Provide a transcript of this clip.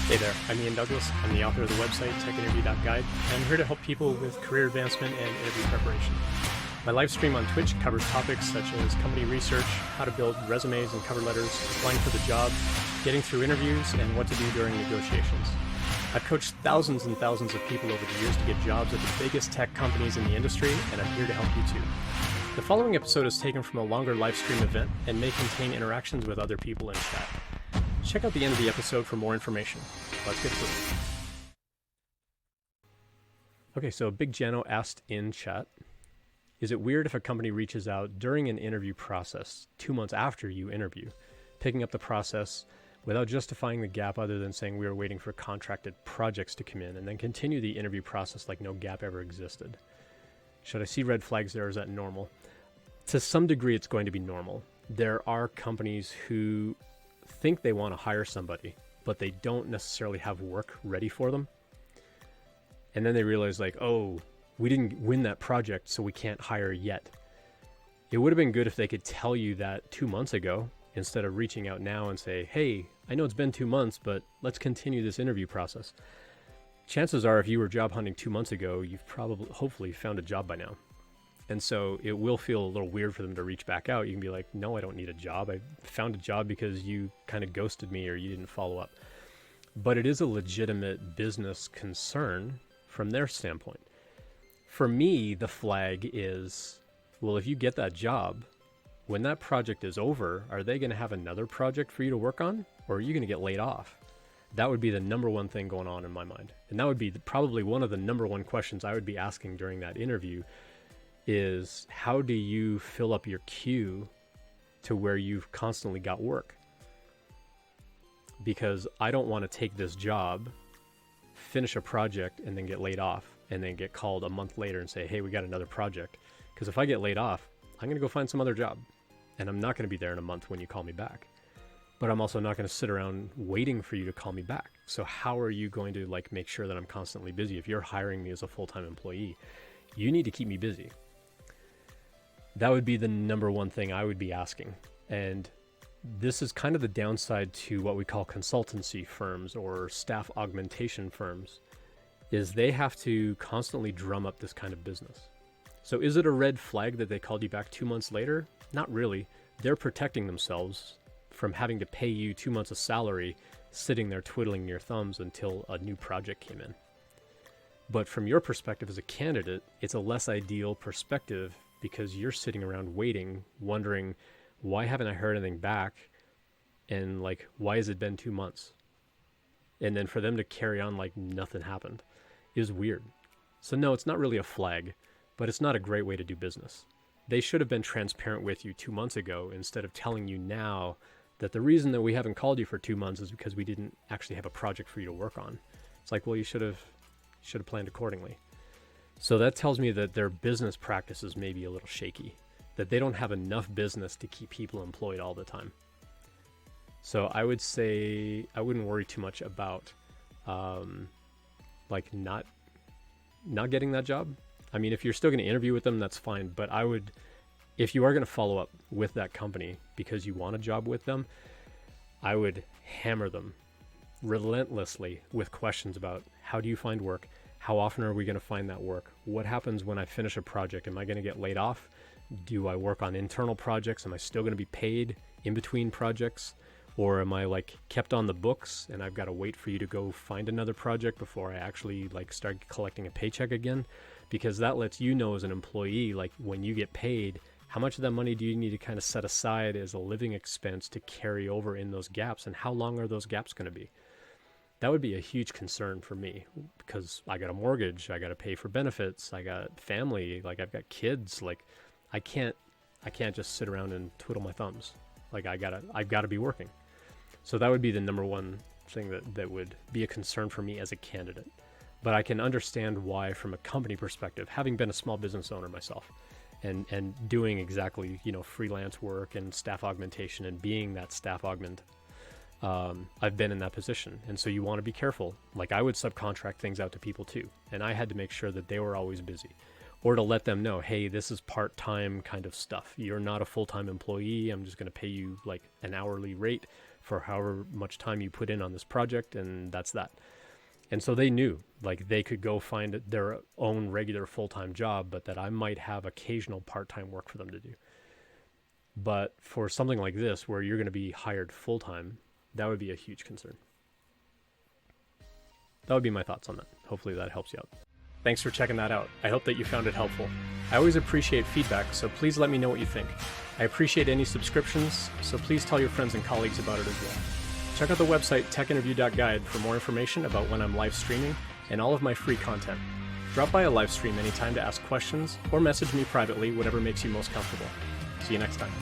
Hey there, I'm Ian Douglas. I'm the author of the website techinterview.guide, and I'm here to help people with career advancement and interview preparation. My live stream on Twitch covers topics such as company research, how to build resumes and cover letters, applying for the job, getting through interviews, and what to do during negotiations. I've coached thousands and thousands of people over the years to get jobs at the biggest tech companies in the industry, and I'm here to help you too. The following episode is taken from a longer live stream event and may contain interactions with other people in chat. Check out the end of the episode for more information. Let's get to it. Okay, so Big Jano asked in chat, is it weird if a company reaches out during an interview process 2 months after you interview, picking up the process without justifying the gap other than saying we were waiting for contracted projects to come in, and then continue the interview process like no gap ever existed? Should I see red flags there, or is that normal? To some degree, it's going to be normal. There are companies who think they want to hire somebody, but they don't necessarily have work ready for them. And then they realize like, oh, we didn't win that project, so we can't hire yet. It would have been good if they could tell you that 2 months ago, instead of reaching out now and say, hey, I know it's been 2 months, but let's continue this interview process. Chances are if you were job hunting 2 months ago, you've probably, hopefully found a job by now. And so it will feel a little weird for them to reach back out. You can be like, no, I don't need a job. I found a job because you kind of ghosted me or you didn't follow up. But it is a legitimate business concern from their standpoint. For me, the flag is, well, if you get that job, when that project is over, are they going to have another project for you to work on? Or are you going to get laid off? That would be the number one thing going on in my mind. And that would be probably one of the number one questions I would be asking during that interview is, how do you fill up your queue to where you've constantly got work? Because I don't want to take this job, finish a project, and then get laid off, and then get called a month later and say, hey, we got another project. Because if I get laid off, I'm going to go find some other job, and I'm not going to be there in a month when you call me back. But I'm also not going to sit around waiting for you to call me back. So how are you going to make sure that I'm constantly busy? If you're hiring me as a full-time employee, you need to keep me busy. That would be the number one thing I would be asking. And this is kind of the downside to what we call consultancy firms or staff augmentation firms, is they have to constantly drum up this kind of business. So is it a red flag that they called you back 2 months later? Not really. They're protecting themselves from having to pay you 2 months of salary sitting there twiddling your thumbs until a new project came in. But from your perspective as a candidate, it's a less ideal perspective because you're sitting around waiting, wondering, why haven't I heard anything back? And why has it been 2 months? And then for them to carry on like nothing happened is weird. So no, it's not really a flag, but it's not a great way to do business. They should have been transparent with you 2 months ago instead of telling you now that the reason that we haven't called you for 2 months is because we didn't actually have a project for you to work on. It's like, well, you should have planned accordingly. So that tells me that their business practices may be a little shaky, that they don't have enough business to keep people employed all the time. So I would say I wouldn't worry too much about not getting that job. I mean, if you're still going to interview with them, that's fine. But I would, if you are going to follow up with that company because you want a job with them, I would hammer them relentlessly with questions about, how do you find work? How often are we going to find that work? What happens when I finish a project? Am I going to get laid off? Do I work on internal projects? Am I still going to be paid in between projects? Or am I kept on the books and I've got to wait for you to go find another project before I actually start collecting a paycheck again? Because that lets you know as an employee, when you get paid, how much of that money do you need to kind of set aside as a living expense to carry over in those gaps? And how long are those gaps going to be? That would be a huge concern for me because I got a mortgage, I got to pay for benefits, I got family, I've got kids. I can't just sit around and twiddle my thumbs. I've got to be working. So that would be the number one thing that would be a concern for me as a candidate. But I can understand why, from a company perspective, having been a small business owner myself and doing exactly, freelance work and staff augmentation and being that staff augment, I've been in that position. And so you want to be careful. I would subcontract things out to people too. And I had to make sure that they were always busy, or to let them know, hey, this is part-time kind of stuff. You're not a full-time employee. I'm just going to pay you an hourly rate for however much time you put in on this project, and that's that. And so they knew, like, they could go find their own regular full-time job, but that I might have occasional part-time work for them to do. But for something like this, where you're going to be hired full-time, that would be a huge concern. That would be my thoughts on that. Hopefully that helps you out. Thanks for checking that out. I hope that you found it helpful. I always appreciate feedback, so please let me know what you think. I appreciate any subscriptions, so please tell your friends and colleagues about it as well. Check out the website techinterview.guide for more information about when I'm live streaming and all of my free content. Drop by a live stream anytime to ask questions or message me privately, whatever makes you most comfortable. See you next time.